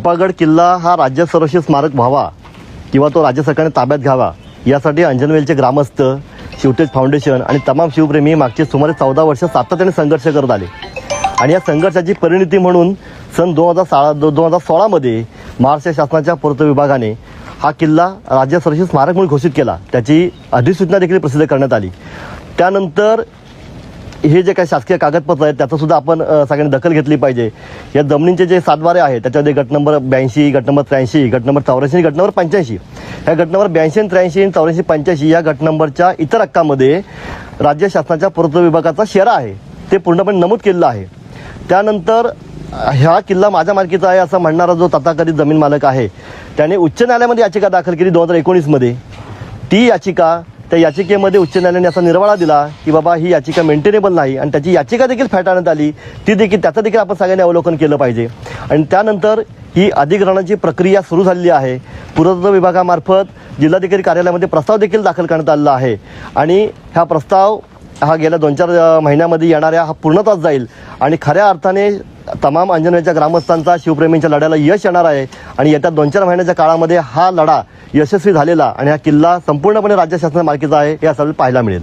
पिंपळगड किल्ला हा राज्य संरक्षित स्मारक व्हावा किंवा तो राज्य सरकारने ताब्यात घ्यावा यासाठी अंजनवेलचे ग्रामस्थ, शिवतेज फाउंडेशन आणि तमाम शिवप्रेमी मागचे सुमारे 14 वर्ष सातत्याने संघर्ष करत आले आणि या संघर्षाची परिणती म्हणून सन 2016मध्ये महाराष्ट्र शासनाच्या पुरातत्व विभागाने हा किल्ला राज्य संरक्षित स्मारक म्हणून घोषित केला। त्याची अधिसूचना देखील प्रसिद्ध करण्यात आली। त्यानंतर हे जे काही शासकीय कागदपत्र आहेत त्याचं सुद्धा आपण सगळ्यांनी दखल घेतली पाहिजे। या जमिनींचे जे सातबारे आहेत त्याच्यामध्ये गट नंबर 82, गट नंबर 83, गट नंबर 84, गट नंबर 85, ह्या गट नंबर 82, 83, 84, 85 या गट नंबरच्या इतर हक्कामध्ये राज्य शासनाच्या पुरातत्व विभागाचा शेरा आहे ते पूर्णपणे नमूद केलेलं आहे। त्यानंतर हा किल्ला माझ्या मालकीचा आहे असं म्हणणारा जो तथाकथित जमीन मालक आहे त्याने उच्च न्यायालयामध्ये याचिका दाखल केली 2019मध्ये। ती याचिका, त्या याचिकेमध्ये उच्च न्यायालयाने असा निर्वाळा दिला की बाबा ही याचिका मेंटेनेबल नाही आणि त्याची याचिका देखील फेटाळण्यात आली। त्याचं देखील आपण सगळ्यांनी अवलोकन केलं पाहिजे। आणि त्यानंतर ही अधिग्रहणाची प्रक्रिया सुरू झालेली आहे। पुरातत्व विभागामार्फत जिल्हाधिकारी कार्यालयामध्ये प्रस्ताव देखील दाखल करण्यात आलेला आहे आणि हा प्रस्ताव हा गेल्या 2-4 महिन्यामध्ये येणाऱ्या हा पूर्णत्वास जाईल आणि खऱ्या अर्थाने तमाम अंजनवेलच्या ग्रामस्थांचा, शिवप्रेमींच्या लढ्याला यश येणार आहे आणि येत्या 2-4 महिन्याच्या काळामध्ये हा लढा यशस्वी झालेला आणि हा किल्ला संपूर्णपणे राज्य शासनाच्या मालकीचा आहे हे आपल्याला पाहायला मिळेल।